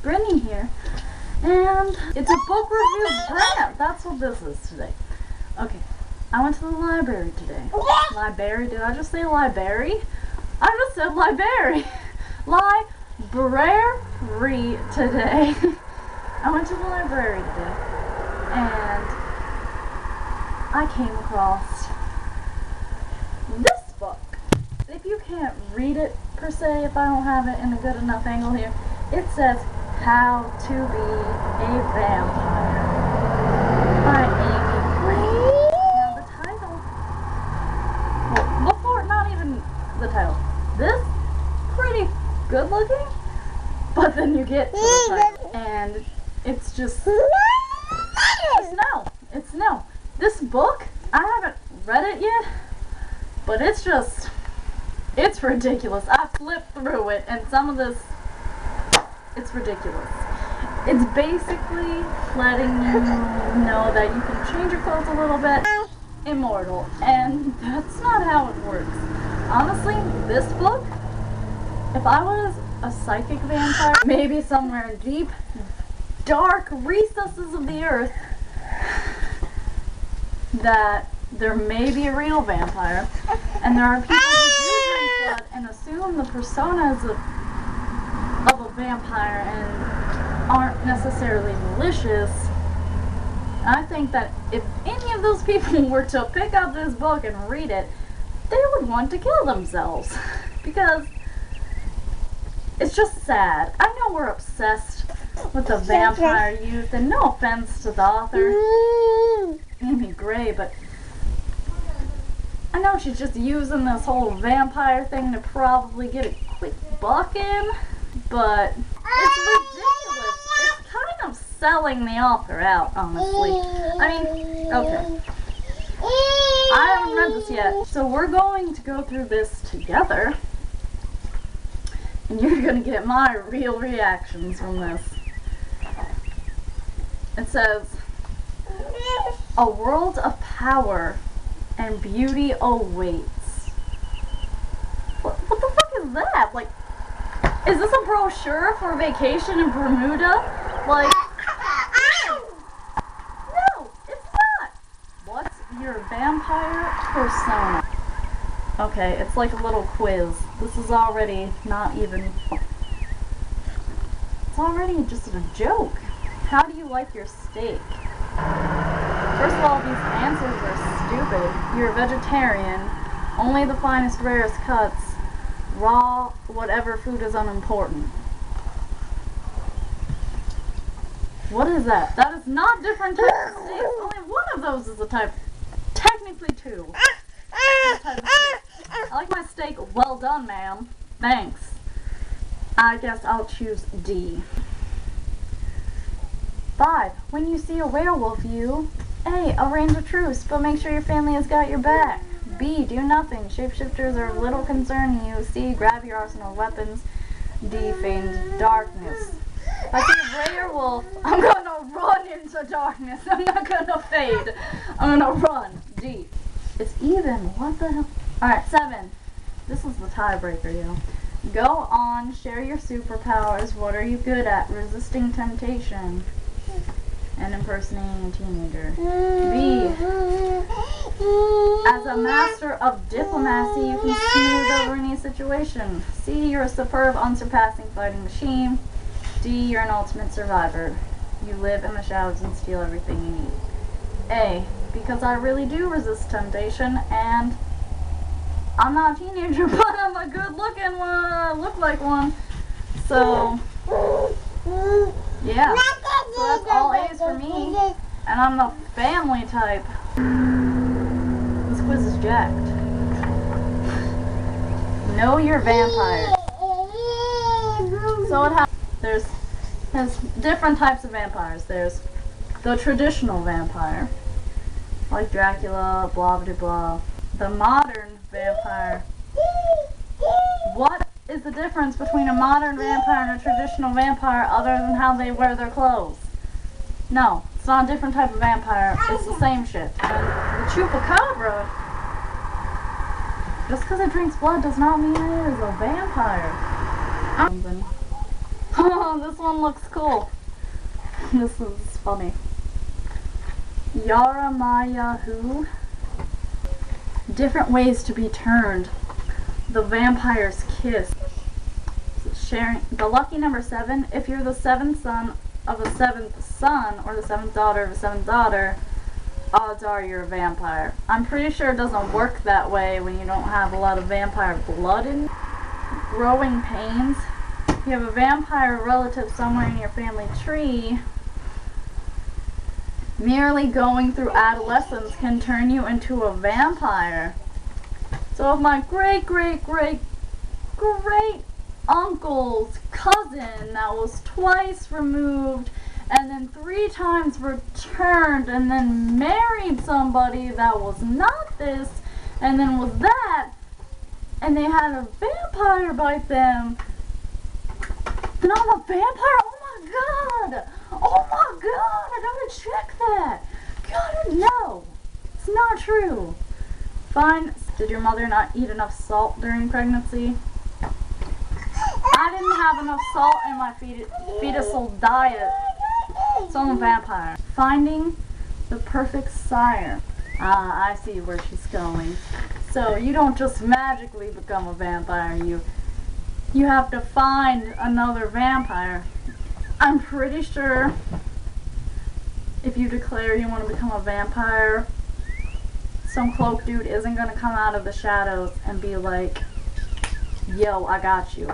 Brittany here, and it's a book review Brant. That's what this is today. Okay, I went to the library today. Library? Did I just say library? I just said library. Library today. I went to the library today, and I came across this book. If you can't read it per se, if I don't have it in a good enough angle here, it says How to Be a Vampire by Amy Brant. Now the title, well, before, not even the title, this pretty good looking, but then you get to the title and it's just no. This book, I haven't read it yet, but it's ridiculous. I flipped through it and some of this, it's ridiculous. It's basically letting you know that you can change your clothes a little bit, immortal, and that's not how it works. Honestly, this book, if I was a psychic vampire, maybe somewhere in deep, dark recesses of the earth, that there may be a real vampire, and there are people who do drink blood and assume the personas of a vampire and aren't necessarily malicious. I think that if any of those people were to pick up this book and read it, they would want to kill themselves because it's just sad. I know we're obsessed with the vampire youth, and no offense to the author, Amy Gray, but I know she's just using this whole vampire thing to probably get a quick buck in, but it's ridiculous. It's kind of selling the author out, honestly. I mean, okay. I haven't read this yet, so we're going to go through this together, and you're going to get my real reactions from this. It says, a world of power and beauty awaits. What the fuck is that? Like, is this a brochure for a vacation in Bermuda? Like, no, it's not. What's your vampire persona? Okay, it's like a little quiz. This is already not even, it's already just a joke. How do you like your steak? First of all, these answers are stupid. You're a vegetarian. Only the finest, rarest cuts. Raw, whatever food is unimportant. What is that? That is not different types of steak. Only one of those is a type. Technically two. Type of steak. I like my steak well done, ma'am. Thanks. I guess I'll choose D. 5. When you see a werewolf, you A. Arrange a truce, but make sure your family has got your back. B. Do nothing. Shapeshifters are of little concern to you. C. Grab your arsenal of weapons. D. Feign darkness. If I see a werewolf, I'm gonna run into darkness. I'm not gonna fade. I'm gonna run. D. It's even. What the hell? Alright, 7. This is the tiebreaker, yo. Go on. Share your superpowers. What are you good at? Resisting temptation and impersonating a teenager. B. As a master of diplomacy, you can smooth over any situation. C. You're a superb, unsurpassing fighting machine. D. You're an ultimate survivor. You live in the shadows and steal everything you need. A. Because I really do resist temptation, and I'm not a teenager, but I'm a good-looking one. I look like one. So, yeah. So that's all A's for me, and I'm the family type. This quiz is jacked. Know your vampires. So there's different types of vampires. There's the traditional vampire, like Dracula, blah blah blah. The modern vampire. What is the difference between a modern vampire and a traditional vampire other than how they wear their clothes? No, it's not a different type of vampire. It's the same shit. And the chupacabra, just because it drinks blood does not mean it is a vampire. Oh, this one looks cool. This is funny. Yaramayahu. Different ways to be turned. The vampire's kiss. Sharing the lucky number 7. If you're the 7th son of a 7th son or the 7th daughter of a 7th daughter, odds are you're a vampire. I'm pretty sure it doesn't work that way when you don't have a lot of vampire blood in you. Growing pains. If you have a vampire relative somewhere in your family tree, merely going through adolescence can turn you into a vampire. So if my great uncle's cousin that was twice removed and then 3 times returned and then married somebody that was not this and then was that, and they had a vampire bite them, then I'm a vampire? Oh my god! Oh my god! I gotta check that! God, no! It's not true. Fine. Did your mother not eat enough salt during pregnancy? I didn't have enough salt in my fetusal diet, so I'm a vampire. Finding the perfect sire. Ah, I see where she's going. So you don't just magically become a vampire, you have to find another vampire. I'm pretty sure if you declare you want to become a vampire, some cloak dude isn't going to come out of the shadows and be like, yo, I got you.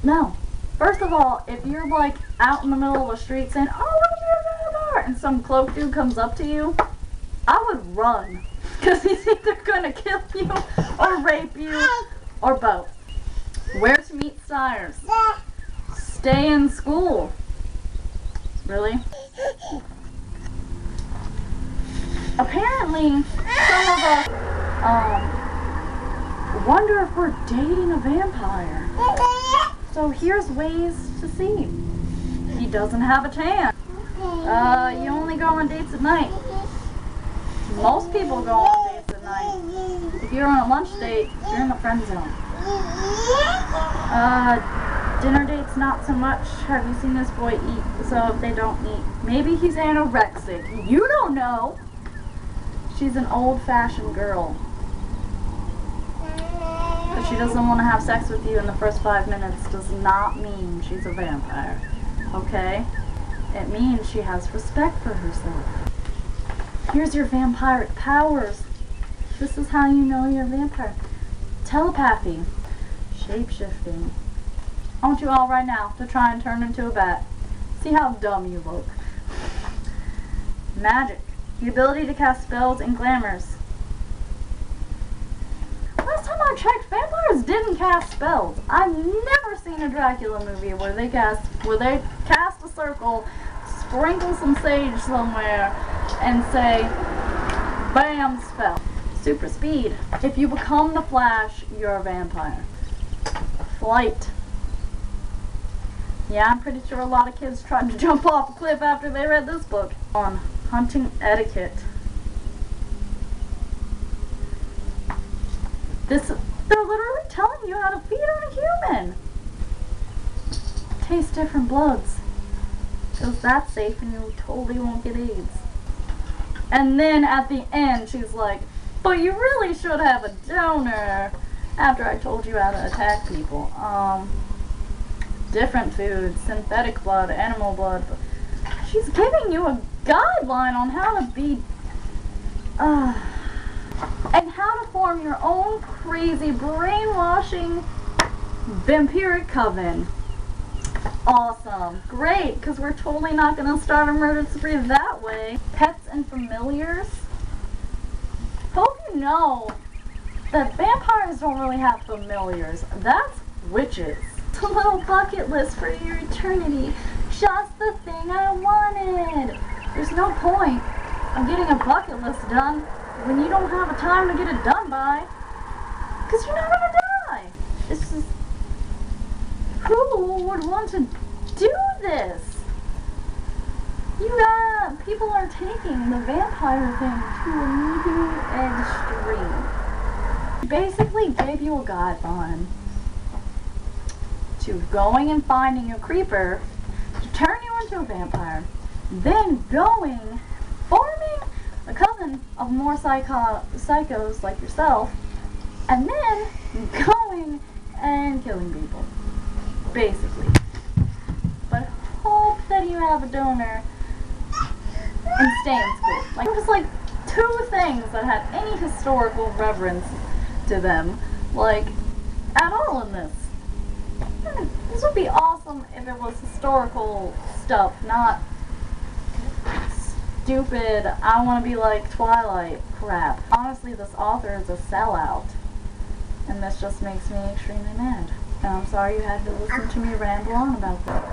No. First of all, if you're like out in the middle of a street saying, oh, I'm a vampire, and some cloak dude comes up to you, I would run. Because he's either going to kill you or rape you or both. Where to meet sires? Stay in school. Really? Apparently, some of us wonder if we're dating a vampire. So here's ways to see. He doesn't have a tan. You only go on dates at night. Most people go on dates at night. If you're on a lunch date, you're in the friend zone. Dinner dates, not so much. Have you seen this boy eat? So if they don't eat, maybe he's anorexic. You don't know. She's an old-fashioned girl. If she doesn't want to have sex with you in the first 5 minutes does not mean she's a vampire. Okay? It means she has respect for herself. Here's your vampiric powers. This is how you know you're a vampire. Telepathy. Shape-shifting. I want you all right now to try and turn into a bat. See how dumb you look. Magic. The ability to cast spells and glamours. Last time I checked, vampires didn't cast spells. I've never seen a Dracula movie where they cast a circle, sprinkle some sage somewhere, and say, bam, spell. Super speed. If you become the Flash, you're a vampire. Flight. Yeah, I'm pretty sure a lot of kids tried to jump off a cliff after they read this book. On hunting etiquette. They're literally telling you how to feed on a human. Taste different bloods. Because that's safe and you totally won't get AIDS. And then at the end, she's like, but you really should have a donor. After I told you how to attack people. Different foods, synthetic blood, animal blood. She's giving you a guideline on how to be, and how to form your own crazy brainwashing vampiric coven. Awesome. Great, because we're totally not going to start a murder spree that way. Pets and familiars. Hope you know that vampires don't really have familiars. That's witches. It's a little bucket list for your eternity. Just the thing I wanted. There's no point of getting a bucket list done when you don't have a time to get it done by. Because you're not going to die. This is... Who would want to do this? People are taking the vampire thing to a new extreme. Basically gave you a guideline to going and finding a creeper to turn you into a vampire, then going, forming a coven of more psychos like yourself, and then going and killing people, basically. But hope that you have a donor and stay in school. Like, it was like 2 things that had any historical reverence to them, like, at all in this. This would be awesome if it was historical stuff, not stupid, I want to be like Twilight crap. Honestly, this author is a sellout, and this just makes me extremely mad. And I'm sorry you had to listen to me ramble on about that.